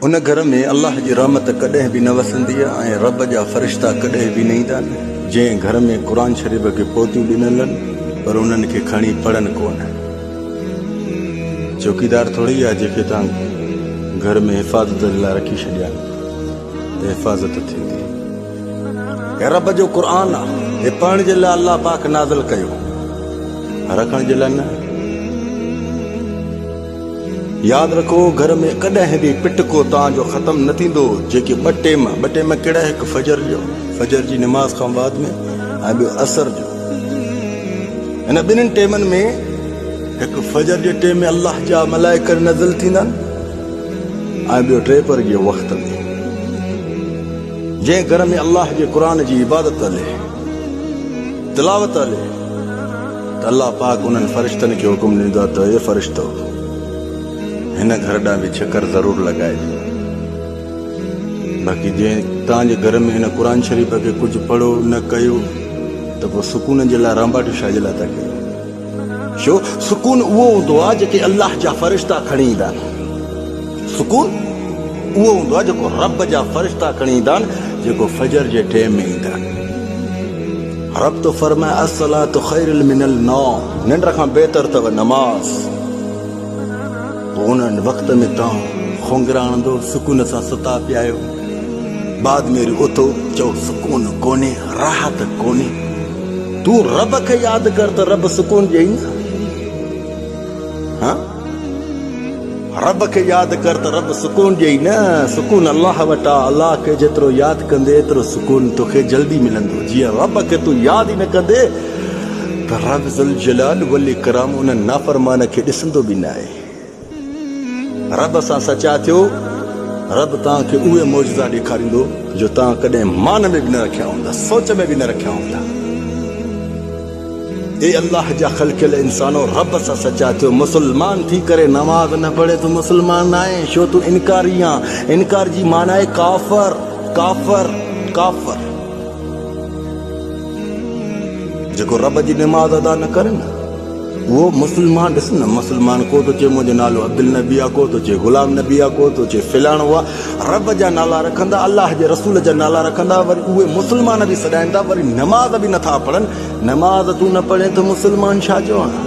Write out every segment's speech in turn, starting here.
उन घर में अल्लाह जी रहमत कॾहिं बि न वसंदी आहे ऐं रब जा फ़रिश्ता कॾहिं बि न ईंदा आहिनि। जंहिं घर में क़ुर शरीफ़ खे पोतियूं ॾिनल आहिनि पर उन्हनि खे खणी पढ़नि कोन। चौकीदार थोरी आहे जेके तव्हां घर में हिफ़ाज़त लाइ रखी छॾिया त हिफ़ाज़त थींदी। हे रब जो क़ुर आहे, हे पढ़ण जे लाइ अल्लाह पाक नाज़िल कयो, रखण जे लाइ न। यादि रखो, घर में कॾहिं बि पिटको तव्हांजो ख़तमु न थींदो। जेके ॿ टेम कहिड़ा? हिकु फजर जी निमाज़ खां बाद में ऐं ॿियो असर जो। हिन ॿिन्हिनि टेमनि में हिकु फजर जे टेम में अल्लाह जा मलाइका नज़िल थींदा आहिनि ऐं ॿियो टेपर जे वक़्त में। जंहिं घर में अल्लाह जे क़ुर जी इबादत हले, तिलावत हले, त अल्लाह पाक उन्हनि फ़रिश्तनि खे हुकुम ॾींदो आहे त हे फ़रिश्तो हिन घर ॾांहुं बि चकर ज़रूरु लॻाइजो। बाक़ी जंहिं तव्हांजे घर में हिन क़ुर शरीफ़ खे कुझु पढ़ो न कयो त पोइ सुकून जे लाइ रांबाटू छा जे लाइ था कयो? छो सुकून उहो हूंदो आहे जेके अल्लाह जा फ़रिश्ता खणी ईंदा आहिनि। सुकून उहो हूंदो आहे जेको रब जा फ़रिश्ता खणी ईंदा आहिनि, जेको फजर जे टेम में ईंदा आहिनि। रब तो फरमाए अस्सलातु खैरुम मिनल नौम, निंड खां बहितर अथव नमाज़। पोइ उन वक़्त में तव्हां खोंगराणंदो, सुकून सां सुता पिया आहियो, बाद में उथो चओ सुकून कोन्हे, राहत कोन्हे। तूं रब खे यादि कर त रब सुकून ॾेई न। रब खे यादि कर त रब सुकून ॾेई न। सुकून अल्लाह वटि आहे। अल्लाह खे जेतिरो यादि कंदे एतिरो सुकून तोखे जल्दी मिलंदो। जीअं रब खे तूं यादि ई न कंदे त रब ज़ुल जलाल वल इकराम उन नाफ़रमान खे ॾिसंदो बि न आहे। रब सां सचा थियो, रब तव्हांखे उहे मौजज़ा ॾेखारींदो जो तव्हां कॾहिं मान में बि न रखिया हूंदा, सोच में बि न रखिया हूंदा। ए अल्लाह जा ख़ल्क़ियल इंसानो, रब सां सचा थियो। मुस्लमान थी करे नमाज़ न पढ़े तूं मुस्लमान न आहे। छो तूं इनकारी आहे। इनकार जी माना आहे काफ़र, काफ़र, काफ़र। जेको रब जी नमाज़ अदा न करे न वो मुसलमान। ॾिस न, मुसलमान को तो चए मुंहिंजो नालो अब्दुल नबी आहे, को तो चए गुलाम नबी आहे, को तो चए फिलाणो आहे। रब जा नाला रखंदा, अल्लाह जे रसूल जा नाला रखंदा, वरी उहे मुसलमान बि सॾाईंदा, वरी नमाज़ बि नथा पढ़नि। नमाज़ तूं न पढ़े त मुसलमान छा जो आहे?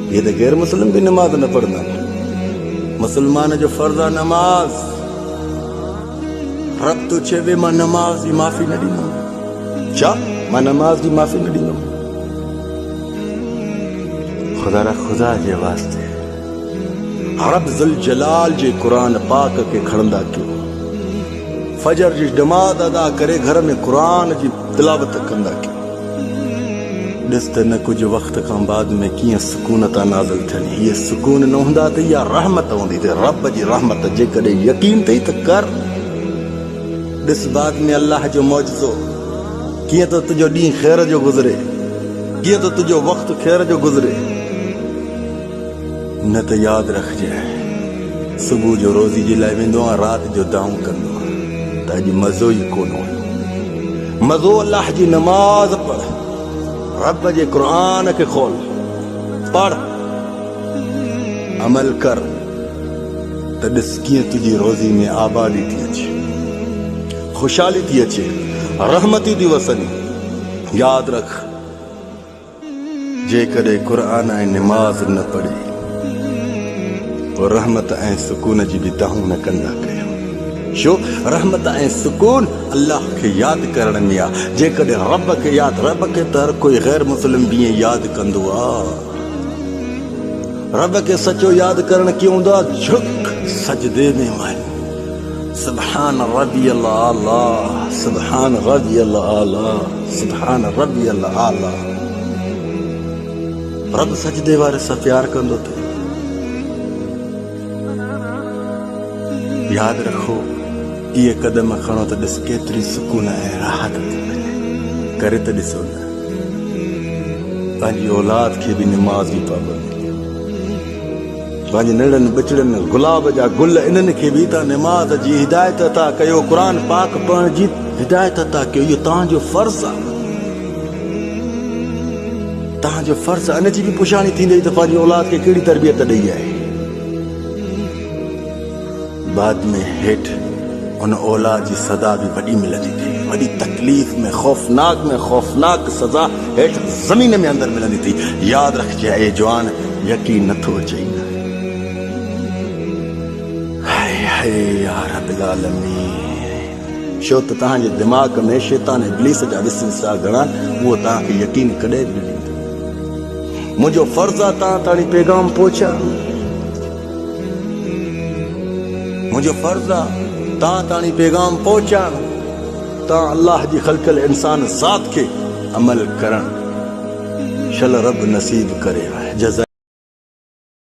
इहे त गैर मुस्लिम बि नमाज़ न पढ़ंदा आहिनि। मुसलमान जो फर्ज़ आहे नमाज़। रब तो चए मां नमाज़ जी माफ़ी न ॾींदुमि। छा? मां नमाज़ जी माफ़ी न ॾींदुमि। खुदा जे वास्ते रब ज़ुल जलाल जे क़ुर पाक खे खणंदा कयो। फजर जी नमाज़ अदा करे घर में क़ुर जी तिलावत कंदा कयो। ॾिस त न कुझु वक़्त खां बाद में कीअं सुकून था नाज़िल थियनि। हीअ सुकून न हूंदा त इहा रहमत हूंदी। त रब जी रहमत जेकॾहिं यकीन अथई त कर। ॾिस बाद में अल्लाह जो मौजज़ो कीअं त तुंहिंजो ॾींहुं ख़ैर जो गुज़रे, कीअं त तुंहिंजो वक़्तु ख़ैर जो गुज़रे। न त यादि रखजांइ, सुबुह जो रोज़ी जे लाइ वेंदो आहे, राति जो दाऊं कंदो आहे, त अॼु मज़ो ई कोन हुयो। मज़ो अल्लाह जी नमाज़ पढ़, रब जे क़ुर खे खोल, पढ़, अमल कर, त ॾिस कीअं तुंहिंजी रोज़ी में आबादी थी अचे, ख़ुशहाली थी अचे, रहमती थी वसनि। यादि रख, जेकॾहिं क़ुर ऐं नमाज़ न पढ़े पोइ रहमत ऐं सुकून जी बि दाहूं न कंदा कयो। छो? रहमत ऐं सुकून अल्लाह खे यादि करण में आहे। जेकॾहिं रब खे यादि, रब खे त हर कोई गैर मुस्लिम बि यादि कंदो आहे। रब खे सचो यादि करणु कीअं हूंदो आहे? झुक सजदे में वञ, सुभान रबी आला, सुभान रबी आला, सुभान रबी आला। रब सजदे वारे सां प्यार कंदो अथई। यादि रखो, इहे क़दम खणो त ॾिस केतिरी सुकून ऐं राहत थी मिले। करे त ॾिसो न, पंहिंजी औलाद खे बि निमाज़ जी पाबंदी, पंहिंजे निड़नि ॿिचड़नि गुलाब जा गुल इन्हनि खे बि तव्हां निमाज़ जी हिदायत था कयो, क़ुर पाक पढ़ण जी हिदायत था कयो। इहो तव्हांजो फ़र्ज़ु आहे, तव्हांजो फ़र्ज़ु आहे। इन जी बि पुछाणी थींदी त पंहिंजी औलाद खे कहिड़ी तरबियत ॾेई आहे। بعد میں ہیٹ ان اولاد جی سزا بھی وڈی ملندی تھی، وڈی تکلیف میں خوفناک سزا ہیٹ زمین میں اندر ملندی تھی. یاد رکھجے اے جوان، یقین نتھو اچئی نہ. ہائے یا رب العالمین، شو تو تہاں جے دماغ میں شیطان ابلیس جا وسوسہ گھنا وہ تہاں کے یقین کڈے بھی نہیں. مجھو فرض آ تہاں تاڑی پیغام پہنچا، مجھو فرض آ تہاں تاڑی پیغام پہنچا، تہاں اللہ جی خلقل انسان ذات کے عمل کرن. شل رب نصیب کرے جزا.